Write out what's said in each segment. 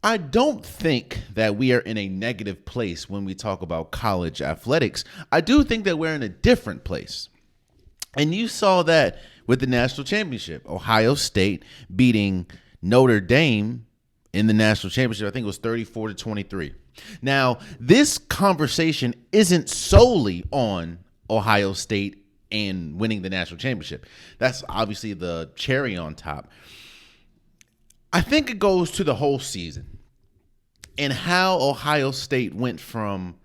I don't think that we are in a negative place when we talk about college athletics. I do think that we're in a different place. And you saw that with the national championship. Ohio State beating Notre Dame in the national championship. I think it was 34-23. Now, this conversation isn't solely on Ohio State and winning the national championship. That's obviously the cherry on top. I think it goes to the whole season and how Ohio State went from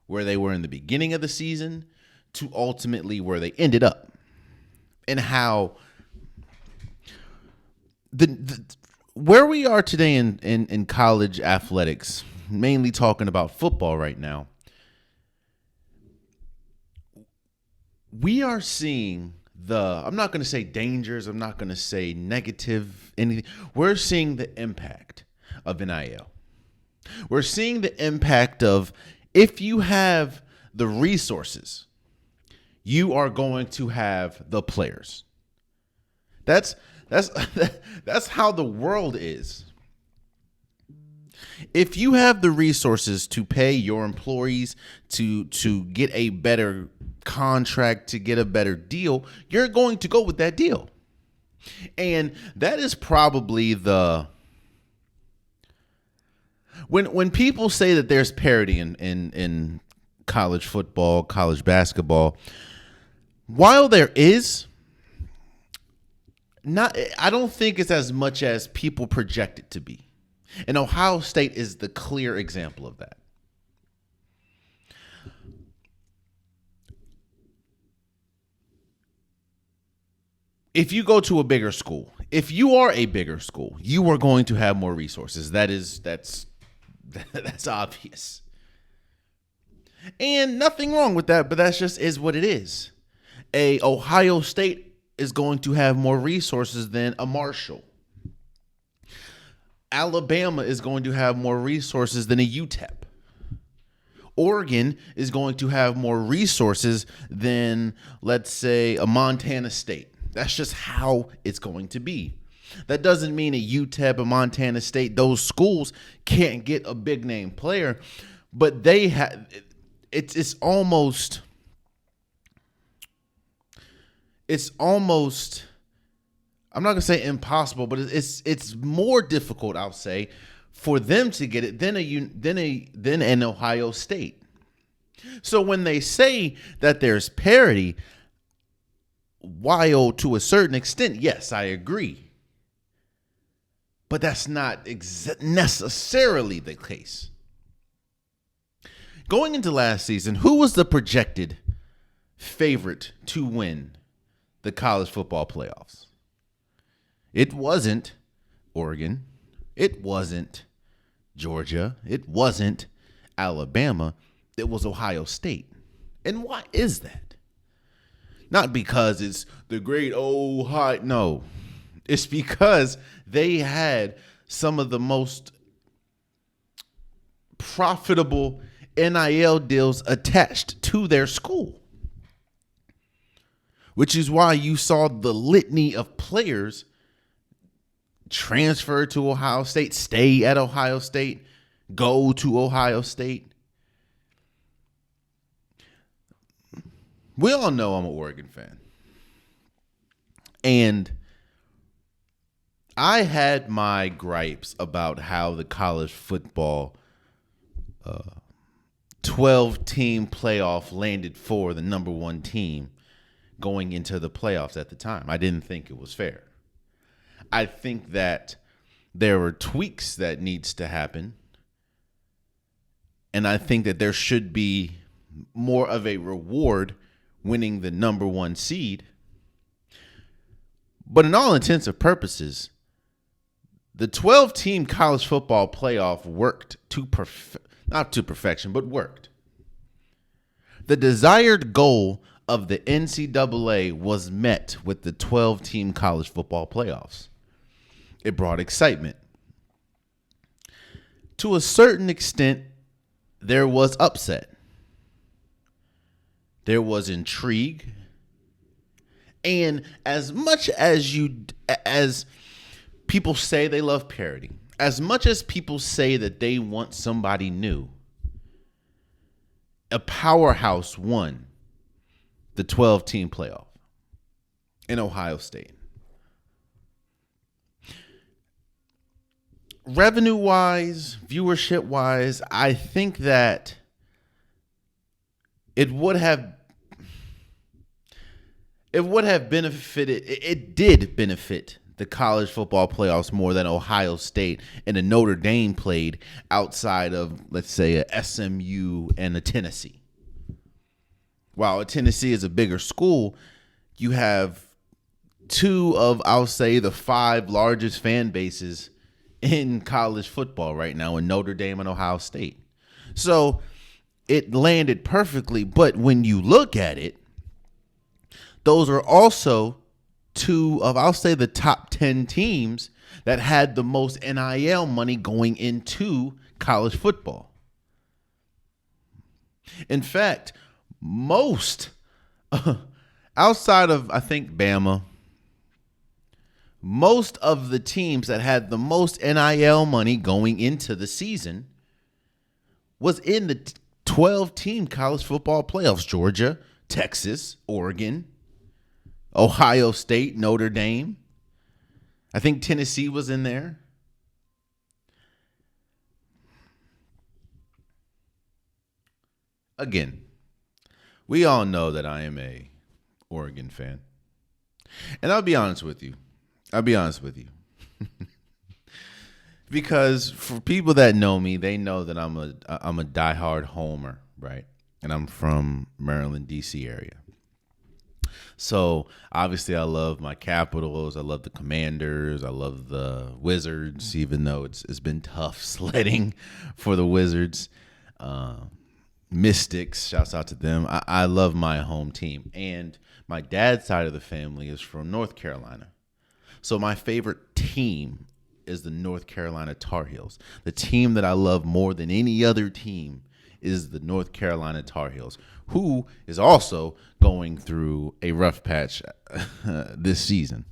where they were in the beginning of the season to ultimately where they ended up, and how the where we are today in college athletics, mainly talking about football right now, we are seeing I'm not going to say dangers, I'm not going to say negative anything. We're seeing the impact of NIL. We're seeing the impact of, if you have the resources, you are going to have the players. That's how the world is. If you have the resources to pay your employees to get a better contract, to get a better deal, you're going to go with that deal. And that is probably when people say that there's parity in college football, college basketball, while there is, I don't think it's as much as people project it to be. And Ohio State is the clear example of that. If you go to a bigger school, if you are a bigger school, you are going to have more resources. That's obvious. And nothing wrong with that, but that's just is what it is. A Ohio State is going to have more resources than a Marshall. Alabama is going to have more resources than a UTEP. Oregon is going to have more resources than, let's say, a Montana State. That's just how it's going to be. That doesn't mean a UTEP, a Montana State, those schools can't get a big name player, but they have. It's almost. I'm not gonna say impossible, but it's more difficult, I'll say, for them to get it than an Ohio State. So when they say that there's parity, while to a certain extent, yes, I agree. But that's not necessarily the case. Going into last season, who was the projected favorite to win the college football playoffs? It wasn't Oregon. It wasn't Georgia. It wasn't Alabama. It was Ohio State. And why is that? Not because it's the great Ohio. No. It's because they had some of the most profitable NIL deals attached to their school, which is why you saw the litany of players transfer to Ohio State, stay at Ohio State, go to Ohio State. We all know I'm an Oregon fan. And I had my gripes about how the college football 12-team playoff landed for the number one team going into the playoffs at the time. I didn't think it was fair. I think that there were tweaks that needs to happen. And I think that there should be more of a reward winning the number one seed. But in all intents and purposes, the 12-team college football playoff worked not to perfection, but worked. The desired goal of the NCAA was met with the 12-team college football playoffs. It brought excitement. To a certain extent, there was upset. There was intrigue. And as much as people say they love parity, as much as people say that they want somebody new, a powerhouse won the 12-team playoff in Ohio State. Revenue-wise, viewership-wise, I think that it would have benefited. It did benefit the college football playoffs more than Ohio State and a Notre Dame played outside of, let's say, a SMU and a Tennessee. While a Tennessee is a bigger school, you have two of, I'll say, the 5 largest fan bases in college football right now in Notre Dame and Ohio State. So it landed perfectly. But when you look at it, those are also 2 of, I'll say, the top 10 teams that had the most NIL money going into college football. In fact, most, outside of, I think, Bama, most of the teams that had the most NIL money going into the season was in the 12-team college football playoffs. Georgia, Texas, Oregon, Ohio State, Notre Dame. I think Tennessee was in there. Again, we all know that I am a Oregon fan. And I'll be honest with you. Because for people that know me, they know that I'm a diehard homer, right? And I'm from Maryland, D.C. area. So obviously I love my Capitals. I love the Commanders. I love the Wizards, even though it's been tough sledding for the Wizards. Mystics, shouts out to them. I love my home team. And my dad's side of the family is from North Carolina. So my favorite team is the North Carolina Tar Heels. The team that I love more than any other team is the North Carolina Tar Heels, who is also going through a rough patch this season.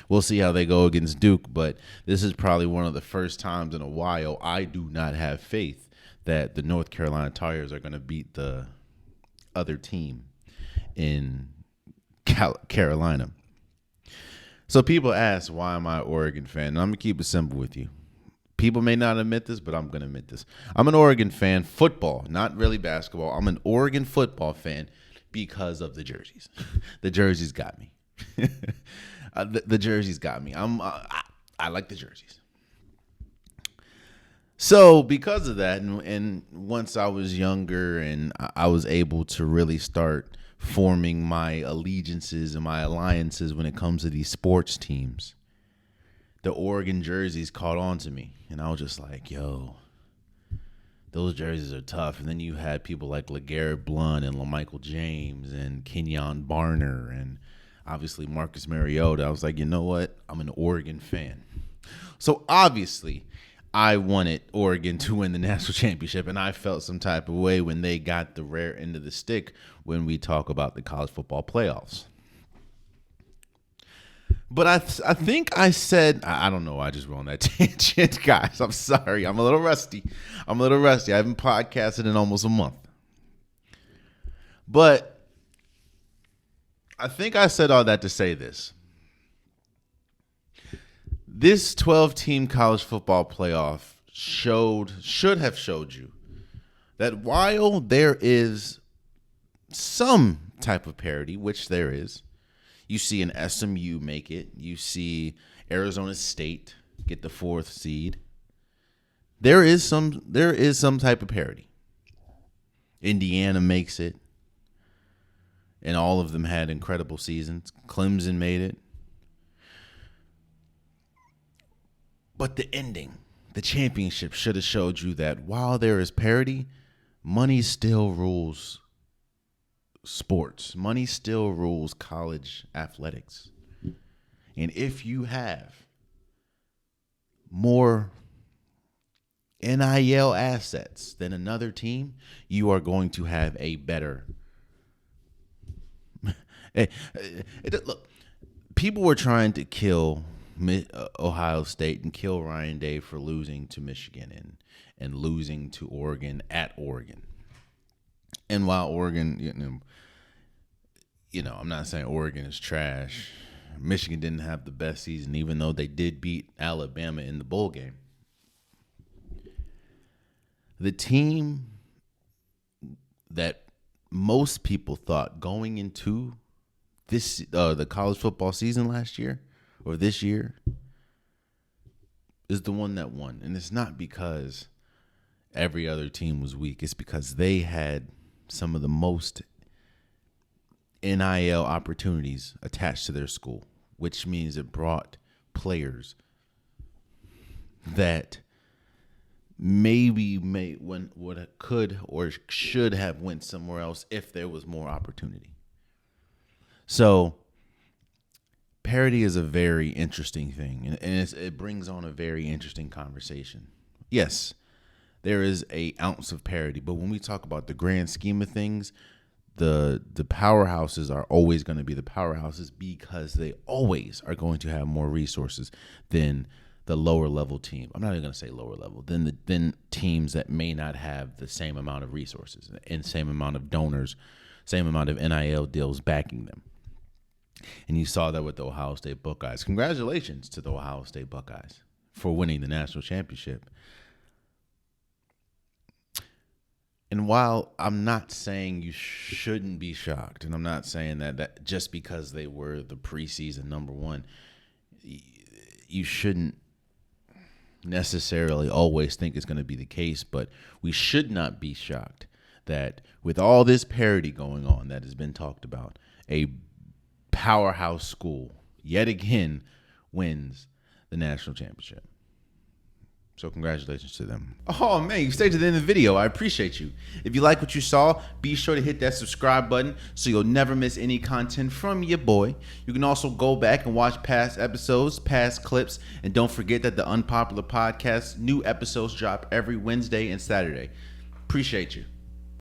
We'll see how they go against Duke, but this is probably one of the first times in a while I do not have faith that the North Carolina Tar Heels are going to beat the other team in Carolina. So people ask, why am I an Oregon fan? And I'm going to keep it simple with you. People may not admit this, but I'm going to admit this. I'm an Oregon fan, football, not really basketball. I'm an Oregon football fan because of the jerseys. The jerseys got me. The jerseys got me. I like the jerseys. So because of that, and once I was younger and I was able to really start forming my allegiances and my alliances when it comes to these sports teams, the Oregon jerseys caught on to me. And I was just like, yo, those jerseys are tough. And then you had people like LeGarrette Blount and LaMichael James and Kenyon Barner and obviously Marcus Mariota. I was like, you know what? I'm an Oregon fan. So obviously I wanted Oregon to win the national championship, and I felt some type of way when they got the rare end of the stick when we talk about the college football playoffs. But I think I said, I don't know, I just went on that tangent, guys. I'm sorry. I'm a little rusty. I haven't podcasted in almost a month. But I think I said all that to say this. This 12-team college football playoff should have showed you that while there is some type of parity, which there is, you see an SMU make it, you see Arizona State get the 4th seed. There is some type of parity. Indiana makes it, and all of them had incredible seasons. Clemson made it. But the ending, the championship, should have showed you that while there is parity, money still rules sports. Money still rules college athletics. And if you have more NIL assets than another team, you are going to have a better. Look, people were trying to kill Ohio State and kill Ryan Day for losing to Michigan and losing to Oregon at Oregon. And while Oregon, I'm not saying Oregon is trash. Michigan didn't have the best season, even though they did beat Alabama in the bowl game. The team that most people thought going into the college football season last year or this year is the one that won. And it's not because every other team was weak. It's because they had some of the most NIL opportunities attached to their school, which means it brought players that could or should have went somewhere else if there was more opportunity. So parity is a very interesting thing, and it brings on a very interesting conversation. Yes, there is an ounce of parity, but when we talk about the grand scheme of things, the powerhouses are always going to be the powerhouses because they always are going to have more resources than the lower level team. I'm not even going to say lower level, than teams that may not have the same amount of resources and same amount of donors, same amount of NIL deals backing them. And you saw that with the Ohio State Buckeyes. Congratulations to the Ohio State Buckeyes for winning the national championship. And while I'm not saying you shouldn't be shocked, and I'm not saying that just because they were the preseason number one, you shouldn't necessarily always think it's going to be the case, but we should not be shocked that with all this parity going on that has been talked about, a powerhouse school yet again wins the national championship. So congratulations to them. Oh, man, you stayed to the end of the video. I appreciate you. If you like what you saw, be sure to hit that subscribe button so you'll never miss any content from your boy. You can also go back and watch past episodes, past clips, and don't forget that the Unpopular Podcast, new episodes drop every Wednesday and Saturday. Appreciate you.